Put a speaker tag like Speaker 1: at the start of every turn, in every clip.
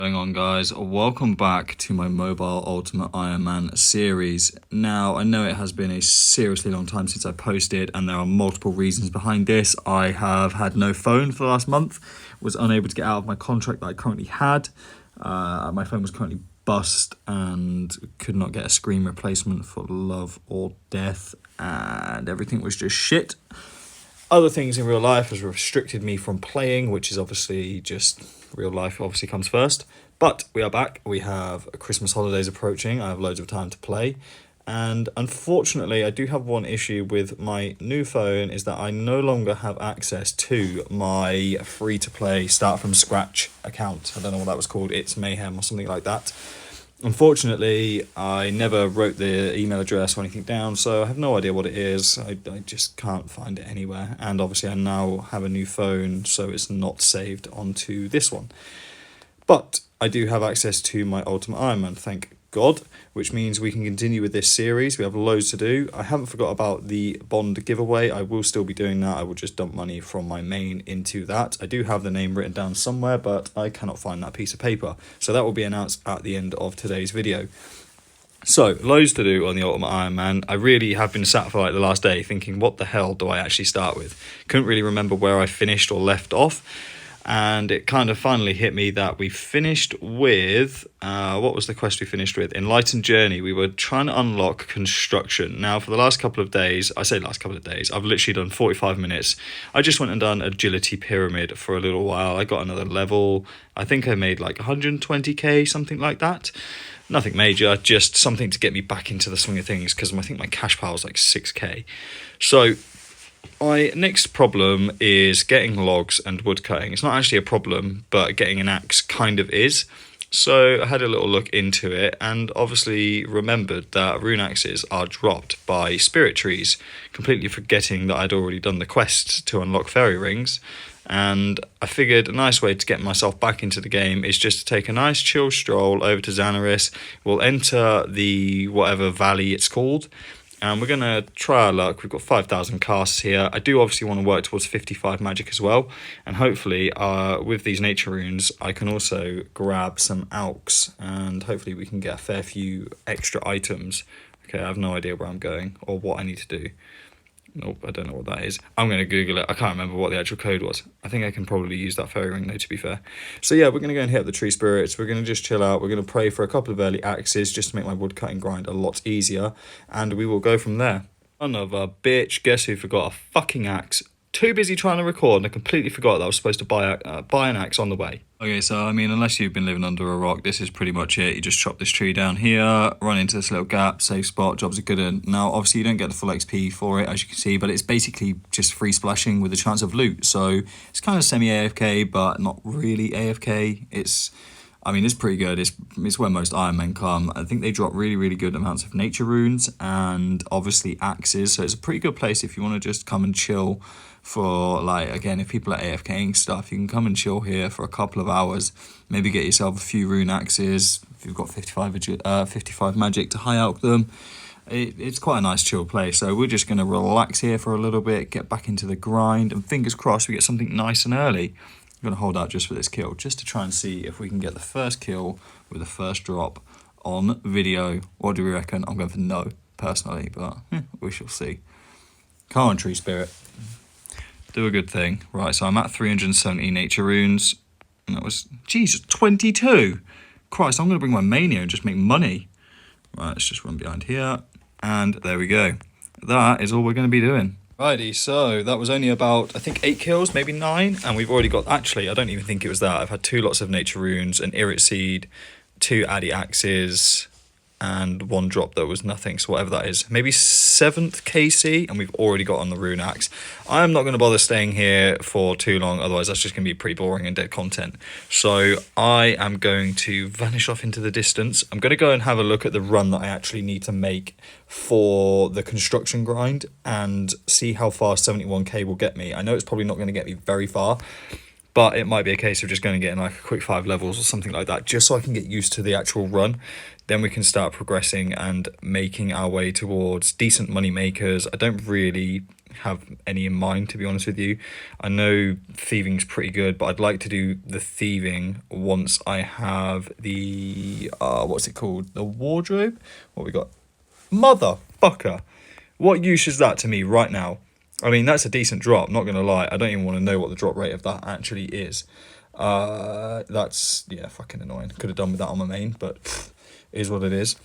Speaker 1: Going on, guys, welcome back to my mobile ultimate Iron Man series. Now, I know it has been a seriously long time since I posted, and there are multiple reasons behind this. I have had no phone for the last month, was unable to get out of my contract that I currently had. My phone was currently bust and could not get a screen replacement for love or death, and everything was just shit. Other things in real life has restricted me from playing, which is obviously just real life obviously comes first. But we are back. We have Christmas holidays approaching. I have loads of time to play. And unfortunately, I do have one issue with my new phone, is that I no longer have access to my free-to-play start from scratch account. I don't know what that was called. It's Mayhem or something like that. Unfortunately, I never wrote the email address or anything down, so I have no idea what it is. I just can't find it anywhere. And obviously I now have a new phone, so it's not saved onto this one. But I do have access to my Ultimate Iron Man, thank God, which means we can continue with this series. We have loads to do. I haven't forgot about the Bond giveaway. I will still be doing that. I will just dump money from my main into that. I do have the name written down somewhere, but I cannot find that piece of paper. So that will be announced at the end of today's video. So, loads to do on the Ultimate Iron Man. I really have been sat for like the last day thinking, what the hell do I actually start with? Couldn't really remember where I finished or left off. And it kind of finally hit me that we finished with, what was the quest we finished with? Enlightened Journey. We were trying to unlock construction. Now, for the last couple of days, I say last couple of days, I've literally done 45 minutes. I just went and done Agility Pyramid for a little while. I got another level. I think I made like 120k, something like that. Nothing major, just something to get me back into the swing of things, because I think my cash pile is like 6k. So my next problem is getting logs and wood cutting. It's not actually a problem, but getting an axe kind of is. So I had a little look into it and obviously remembered that rune axes are dropped by spirit trees, completely forgetting that I'd already done the quest to unlock fairy rings. And I figured a nice way to get myself back into the game is just to take a nice chill stroll over to Xanaris. We'll enter the whatever valley it's called, and we're going to try our luck. We've got 5,000 casts here. I do obviously want to work towards 55 magic as well. And hopefully with these nature runes, I can also grab some alks. And hopefully we can get a fair few extra items. Okay, I have no idea where I'm going or what I need to do. Nope, I don't know what that is. I'm going to Google it. I can't remember what the actual code was. I think I can probably use that fairy ring though, to be fair. So yeah, we're going to go and hit up the tree spirits. We're going to just chill out. We're going to pray for a couple of early axes just to make my wood cutting grind a lot easier. And we will go from there. Son of a bitch. Guess who forgot a fucking axe? Too busy trying to record, and I completely forgot that I was supposed to buy an axe on the way. Okay, so I mean, unless you've been living under a rock, this is pretty much it. You just chop this tree down here, run into this little gap, safe spot, jobs are good. Now, obviously, you don't get the full XP for it, as you can see, but it's basically just free splashing with a chance of loot. So it's kind of semi-AFK, but not really AFK. It's pretty good. It's where most Iron Men come. I think they drop really, really good amounts of nature runes and obviously axes. So it's a pretty good place if you want to just come and chill for, like, again, if people are AFKing stuff, you can come and chill here for a couple of hours. Maybe get yourself a few rune axes. If you've got 55 magic to high alk them. It's quite a nice chill place. So we're just going to relax here for a little bit, get back into the grind, and fingers crossed we get something nice and early. I'm going to hold out just for this kill, just to try and see if we can get the first kill with the first drop on video. What do we reckon? I'm going for no, personally, but we shall see. Come on, tree spirit. Do a good thing. Right, so I'm at 370 nature runes. And that was, Jesus, 22. Christ, I'm going to bring my mania and just make money. Right, let's just run behind here. And there we go. That is all we're going to be doing. Righty, so that was only about, I think, 8 kills, maybe 9, and we've already got, actually, I don't even think it was that. I've had 2 lots of nature runes, an Irit seed, 2 addy axes, and 1 drop that was nothing, so whatever that is. Maybe 7th KC, and we've already got on the rune axe. I'm not going to bother staying here for too long, otherwise that's just going to be pretty boring and dead content. So I am going to vanish off into the distance. I'm going to go and have a look at the run that I actually need to make for the construction grind and see how far 71k will get me. I know it's probably not going to get me very far, but it might be a case of just going to get in like a quick 5 levels or something like that, just so I can get used to the actual run. Then we can start progressing and making our way towards decent money makers. I don't really have any in mind, to be honest with you. I know thieving's pretty good, but I'd like to do the thieving once I have the what's it called, the wardrobe. What we got? Motherfucker, what use is that to me right now? I mean, that's a decent drop, not gonna lie. I don't even want to know what the drop rate of that actually is. That's, yeah, fucking annoying. Could have done with that on my main, but pff, is what it is.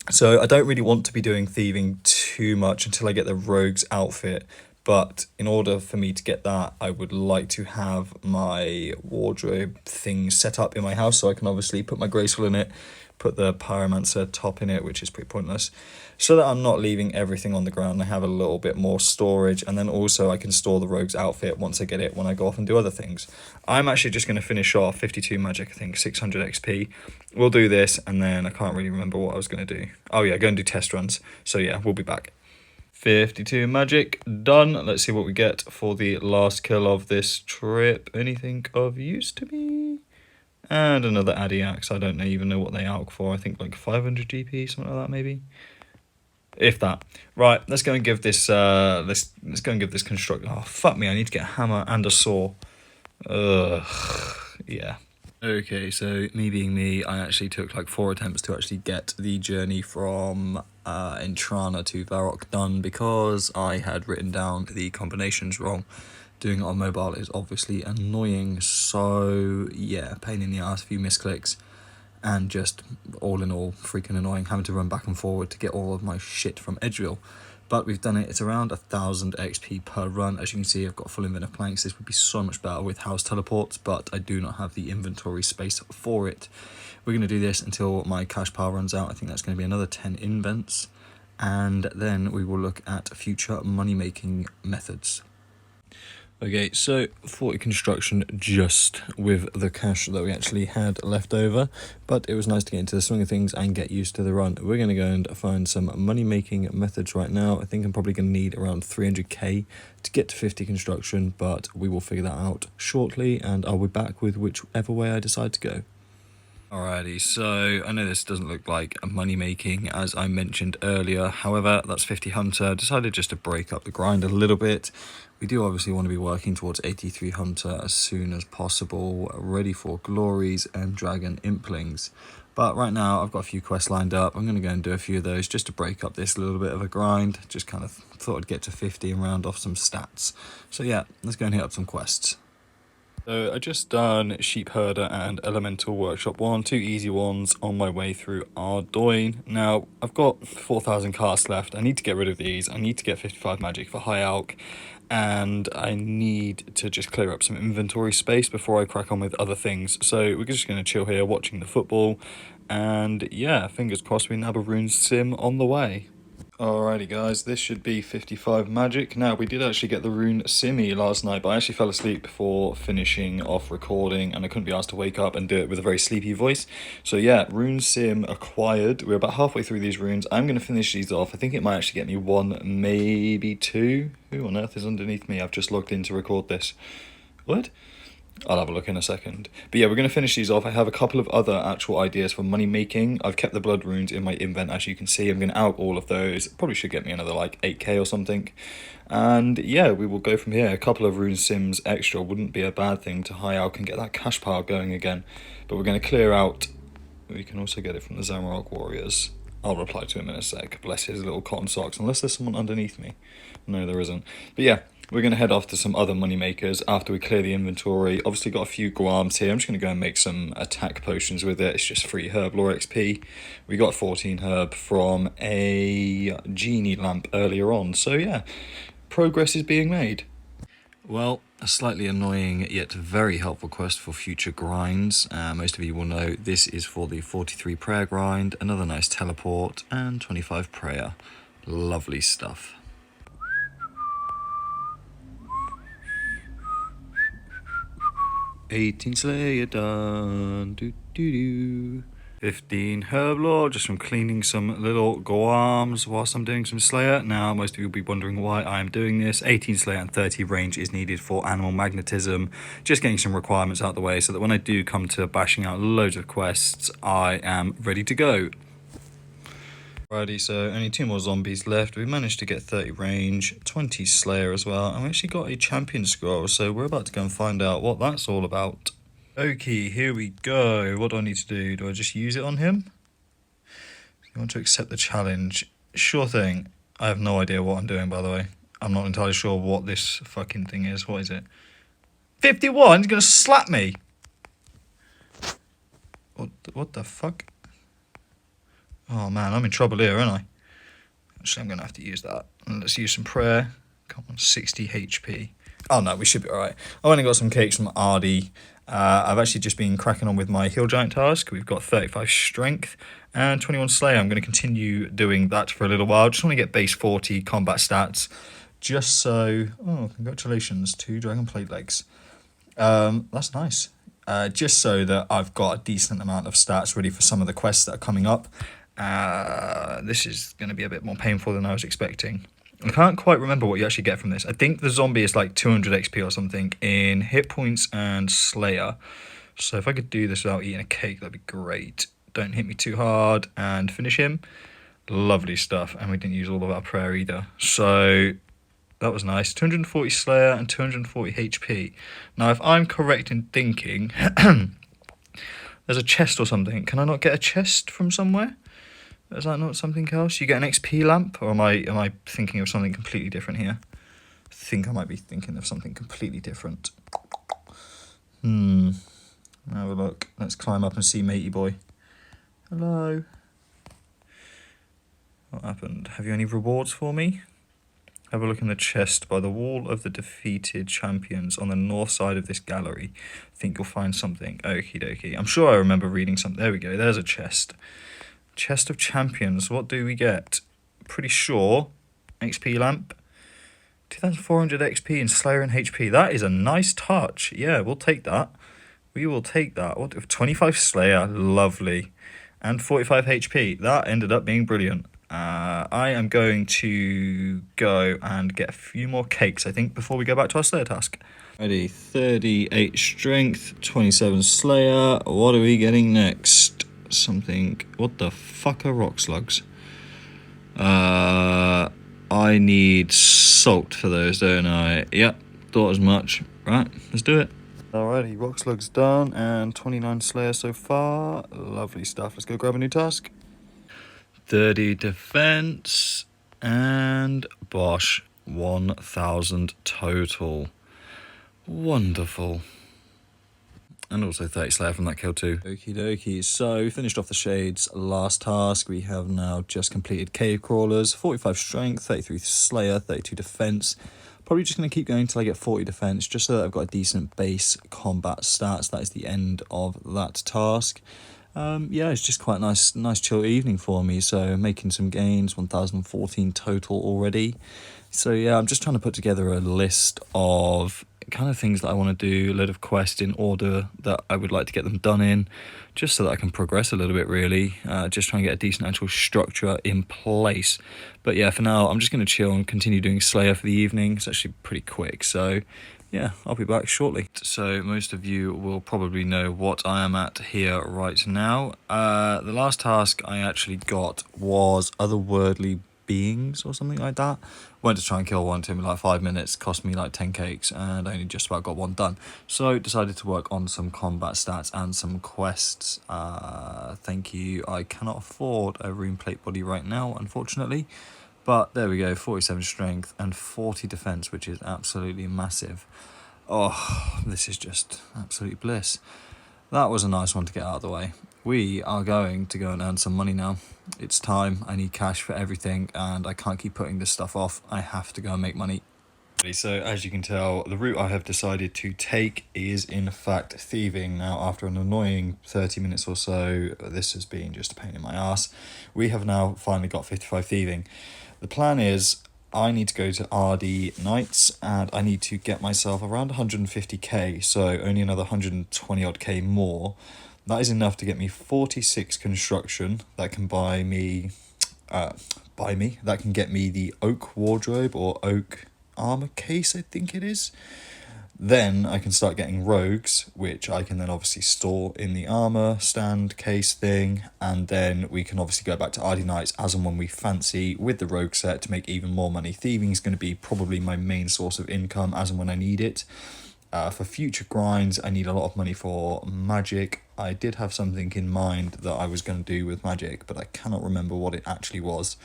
Speaker 1: So I don't really want to be doing thieving too much until I get the rogue's outfit. But in order for me to get that, I would like to have my wardrobe things set up in my house, so I can obviously put my graceful in it, put the pyromancer top in it, which is pretty pointless, so that I'm not leaving everything on the ground. I have a little bit more storage, and then also I can store the rogue's outfit once I get it when I go off and do other things. I'm actually just going to finish off 52 magic, I think 600 XP. We'll do this, and then I can't really remember what I was going to do. Oh yeah, go and do test runs. So yeah, we'll be back. 52 magic done. Let's see what we get for the last kill of this trip. Anything of use to me? And another Addy axe. I don't even know what they alch for. I think like 500 GP, something like that maybe, if that. Right, let's go and give this let's go and give this construct. Oh fuck me, I need to get a hammer and a saw. Ugh, yeah. Okay, so me being me, I actually took like 4 attempts to actually get the journey from Intrana to Varrock done, because I had written down the combinations wrong. Doing it on mobile is obviously annoying, so yeah, pain in the ass, a few misclicks, and just all in all freaking annoying, having to run back and forward to get all of my shit from Edgeville. But we've done it. It's around 1000 XP per run. As you can see, I've got full inventive planks. This would be so much better with house teleports, but I do not have the inventory space for it. We're going to do this until my cash pile runs out. I think that's going to be another 10 invents, and then we will look at future money making methods. Okay, so 40 construction just with the cash that we actually had left over, but it was nice to get into the swing of things and get used to the run. We're going to go and find some money-making methods right now. I think I'm probably going to need around 300k to get to 50 construction, but we will figure that out shortly, and I'll be back with whichever way I decide to go. Alrighty, so I know this doesn't look like a money making as I mentioned earlier, however that's 50 hunter. Decided just to break up the grind a little bit. We do obviously want to be working towards 83 hunter as soon as possible, ready for glories and dragon implings. But right now I've got a few quests lined up. I'm going to go and do a few of those just to break up this little bit of a grind. Just kind of thought I'd get to 50 and round off some stats. So yeah, let's go and hit up some quests. So I just done Sheep Herder and Elemental Workshop 1, 2 easy ones on my way through Ardoyne. Now, I've got 4,000 casts left. I need to get rid of these. I need to get 55 magic for high alch, and I need to just clear up some inventory space before I crack on with other things. So we're just going to chill here watching the football, and yeah, fingers crossed we nab a rune sim on the way. Alrighty guys, this should be 55 magic. Now, we did actually get the rune simmy last night, but I actually fell asleep before finishing off recording, and I couldn't be asked to wake up and do it with a very sleepy voice. So yeah, rune sim acquired. We're about halfway through these runes. I'm going to finish these off. I think it might actually get me 1, maybe 2. Who on earth is underneath me? I've just logged in to record this. What? I'll have a look in a second. But yeah, we're going to finish these off. I have a couple of other actual ideas for money making. I've kept the blood runes in my invent, as you can see. I'm going to out all of those. Probably should get me another like 8k or something. And yeah, we will go from here. A couple of rune sims extra wouldn't be a bad thing to high out and get that cash pile going again. But we're going to clear out. We can also get it from the Zamorak warriors. I'll reply to him in a sec. Bless his little cotton socks. Unless there's someone underneath me. No, there isn't. But yeah, we're going to head off to some other money makers after we clear the inventory. Obviously got a few guams here. I'm just going to go and make some attack potions with it. It's just free herb lore XP. We got 14 herb from a genie lamp earlier on. So yeah, progress is being made. Well, a slightly annoying yet very helpful quest for future grinds. Most of you will know this is for the 43 prayer grind, another nice teleport, and 25 prayer. Lovely stuff. 18 Slayer done. 15 herb lore, just from cleaning some little guams whilst I'm doing some Slayer. Now, most of you will be wondering why I'm doing this. 18 Slayer and 30 range is needed for animal magnetism. Just getting some requirements out of the way so that when I do come to bashing out loads of quests, I am ready to go. Alrighty, so only 2 more zombies left. We managed to get 30 range, 20 slayer as well, and we actually got a champion scroll, so we're about to go and find out what that's all about. Okay, here we go. What do I need to do? Do I just use it on him? You want to accept the challenge? Sure thing. I have no idea what I'm doing, by the way. I'm not entirely sure what this fucking thing is. What is it? 51? He's gonna slap me! What the fuck? Oh man, I'm in trouble here, aren't I? Actually, I'm going to have to use that. And let's use some prayer. Come on, 60 HP. Oh no, we should be alright. I only got some cakes from Ardy. I've actually just been cracking on with my hill giant task. We've got 35 strength and 21 slayer. I'm going to continue doing that for a little while. Just want to get base 40 combat stats. Just so... Oh, congratulations, 2 dragon plate legs. That's nice. Just so that I've got a decent amount of stats ready for some of the quests that are coming up. This is going to be a bit more painful than I was expecting. I can't quite remember what you actually get from this. I think the zombie is like 200 XP or something in hit points and slayer. So if I could do this without eating a cake, that'd be great. Don't hit me too hard and finish him. Lovely stuff. And we didn't use all of our prayer either. So that was nice. 240 slayer and 240 HP. Now, if I'm correct in thinking, there's a chest or something. Can I not get a chest from somewhere? Is that not something else? You get an XP lamp? Or am I thinking of something completely different here? I think I might be thinking of something completely different. Have a look. Let's climb up and see matey boy. Hello. What happened? Have you any rewards for me? Have a look in the chest by the wall of the defeated champions on the north side of this gallery. I think you'll find something. Okie dokie. I'm sure I remember reading something. There we go. There's a chest. Chest of champions. What do we get? Pretty sure. XP lamp. 2,400 XP in slayer and HP. That is a nice touch. Yeah, we'll take that. We will take that. What? 25 slayer. Lovely. And 45 HP. That ended up being brilliant. I am going to go and get a few more cakes, I think, before we go back to our slayer task. Ready, 38 strength, 27 slayer. What are we getting next? Something... What the fuck are rock slugs? I need salt for those, don't I? Yep, thought as much. Right, let's do it. Alrighty, rock slugs done, and 29 slayer so far. Lovely stuff. Let's go grab a new task. 30 defense, and bosh, 1,000 total. Wonderful. And also 30 slayer from that kill too. Okie dokie. So we finished off the shades last task. We have now just completed cave crawlers. 45 strength, 33 slayer, 32 defense. Probably just going to keep going until I get 40 defense, just so that I've got a decent base combat stats. That is the end of that task. Yeah, it's just quite nice chill evening for me. So making some gains, 1,014 total already. So yeah, I'm just trying to put together a list of kind of things that I want to do, a load of quests in order that I would like to get them done in, just so that I can progress a little bit really, just trying to get a decent actual structure in place. But yeah, for now I'm just going to chill and continue doing Slayer for the evening. It's actually pretty quick, so yeah, I'll be back shortly. So most of you will probably know what I am at here right now. The last task I actually got was otherworldly beings or something like that. Went to try and kill one, took me like 5 minutes, cost me like 10 cakes, and I only just about got one done. So decided to work on some combat stats and some quests. Thank you. I cannot afford a rune plate body right now, unfortunately. But there we go, 47 strength and 40 defense, which is absolutely massive. Oh, this is just absolute bliss. That was a nice one to get out of the way. We are going to go and earn some money now. It's time. I need cash for everything, and I can't keep putting this stuff off. I have to go and make money. So as you can tell, the route I have decided to take is in fact thieving. Now, after an annoying 30 minutes or so, this has been just a pain in my ass. We have now finally got 55 thieving. The plan is I need to go to RD nights, and I need to get myself around 150k, so only another 120 odd k more. That is enough to get me 46 construction. That can buy me, that can get me the oak wardrobe or oak armor case, I think it is. Then I can start getting rogues, which I can then obviously store in the armor stand case thing, and then we can obviously go back to RD Knights as and when we fancy with the rogue set to make even more money. Thieving is going to be probably my main source of income as and when I need it. For future grinds, I need a lot of money for magic. I did have something in mind that I was going to do with magic, but I cannot remember what it actually was.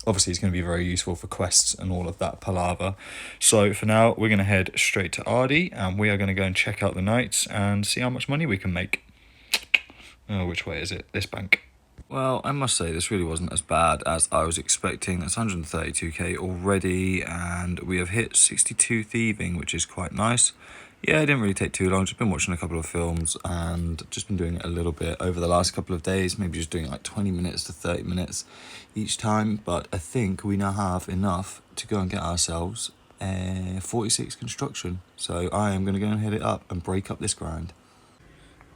Speaker 1: Obviously, it's going to be very useful for quests and all of that palaver. So for now, we're going to head straight to Ardy, and we are going to go and check out the knights and see how much money we can make. Oh, which way is it? This bank. Well, I must say this really wasn't as bad as I was expecting. That's 132k already, and we have hit 62 thieving, which is quite nice. Yeah, it didn't really take too long. Just been watching a couple of films and just been doing it a little bit over the last couple of days. Maybe just doing like 20 minutes to 30 minutes each time. But I think we now have enough to go and get ourselves 46 construction. So I am going to go and hit it up and break up this grind.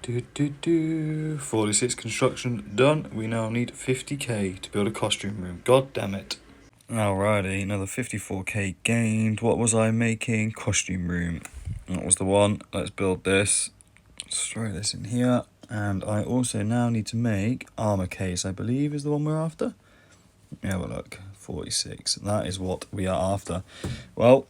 Speaker 1: 46 construction done. We now need 50k to build a costume room. God damn it. Alrighty, another 54k gained. What was I making? Costume room. That was the one. Let's build this. Let's throw this in here. And I also now need to make armor case, I believe is the one we're after. Yeah, well, look, 46. That is what we are after. Well,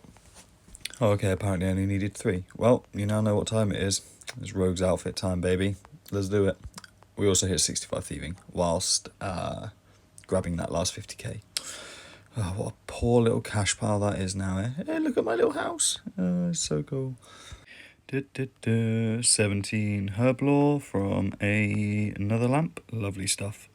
Speaker 1: okay, apparently I only needed 3. Well, you now know what time it is. It's Rogue's outfit time, baby. Let's do it. We also hit 65 thieving whilst grabbing that last 50k. Oh, what a poor little cash pile that is now, eh? Hey, look at my little house. It's so cool. 17 herb lore from another lamp. Lovely stuff.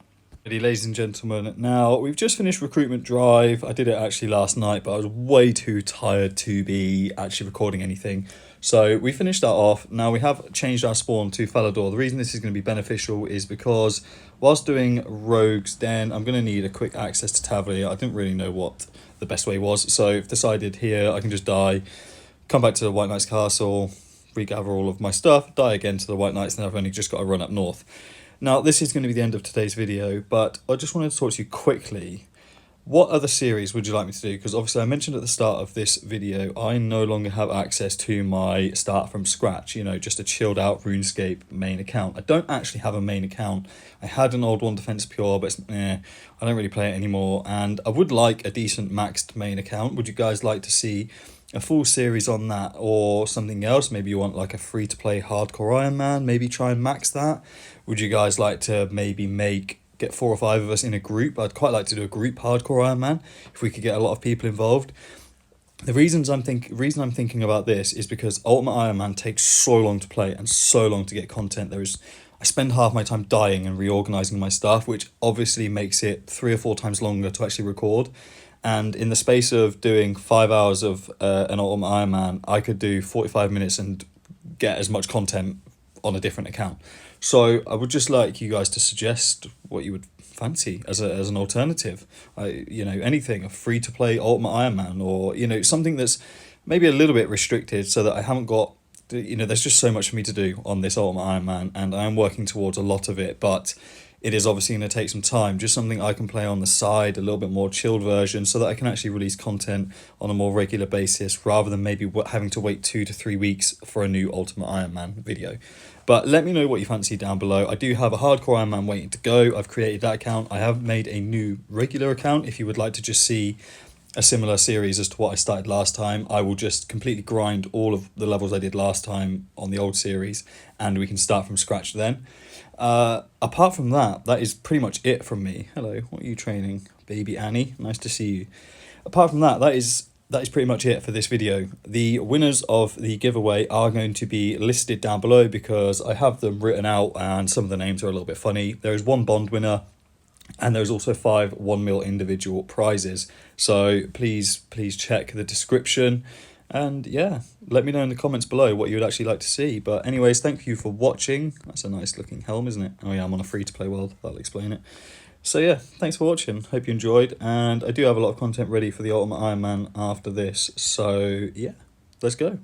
Speaker 1: Ladies and gentlemen, now we've just finished recruitment drive. I did it actually last night, but I was way too tired to be actually recording anything. So we finished that off. Now we have changed our spawn to Falador. The reason this is going to be beneficial is because whilst doing rogues, then I'm going to need a quick access to Tavlia. I didn't really know what the best way was, so I've decided here I can just die, come back to the White Knight's castle, regather all of my stuff, die again to the White Knights, and I've only just got to run up north. Now, this is going to be the end of today's video, but I just wanted to talk to you quickly. What other series would you like me to do? Because obviously I mentioned at the start of this video, I no longer have access to my start from scratch, you know, just a chilled out RuneScape main account. I don't actually have a main account. I had an old one, Defense Pure, but I don't really play it anymore. And I would like a decent maxed main account. Would you guys like to see a full series on that or something else? Maybe you want like a free to play hardcore Iron Man, maybe try and max that. Would you guys like to maybe get 4 or 5 of us in a group? I'd quite like to do a group hardcore Iron Man if we could get a lot of people involved. The reason I'm thinking about this is because Ultimate Iron Man takes so long to play and so long to get content. I spend half my time dying and reorganizing my stuff, which obviously makes it 3 or 4 times longer to actually record. And in the space of doing 5 hours of an Ultimate Iron Man, I could do 45 minutes and get as much content on a different account. So I would just like you guys to suggest what you would fancy as an alternative. Anything, a free-to-play Ultimate Iron Man, or, something that's maybe a little bit restricted so that I haven't got, there's just so much for me to do on this Ultimate Iron Man, and I am working towards a lot of it, but it is obviously going to take some time. Just something I can play on the side, a little bit more chilled version, so that I can actually release content on a more regular basis rather than maybe having to wait 2 to 3 weeks for a new Ultimate Iron Man video. But let me know what you fancy down below. I do have a hardcore Iron Man waiting to go. I've created that account. I have made a new regular account. If you would like to just see a similar series as to what I started last time, I will just completely grind all of the levels I did last time on the old series, and we can start from scratch then. Apart from that, that is pretty much it from me. Hello, what are you training? Baby Annie, nice to see you. Apart from that, that is pretty much it for this video. The winners of the giveaway are going to be listed down below because I have them written out and some of the names are a little bit funny. There is 1 bond winner and there's also 5 1 mil individual prizes. So please check the description. And yeah, let me know in the comments below what you would actually like to see. But anyways, thank you for watching. That's a nice looking helm, isn't it? Oh yeah, I'm on a free-to-play world. That'll explain it. So yeah, thanks for watching. Hope you enjoyed. And I do have a lot of content ready for the Ultimate Iron Man after this. So yeah, let's go.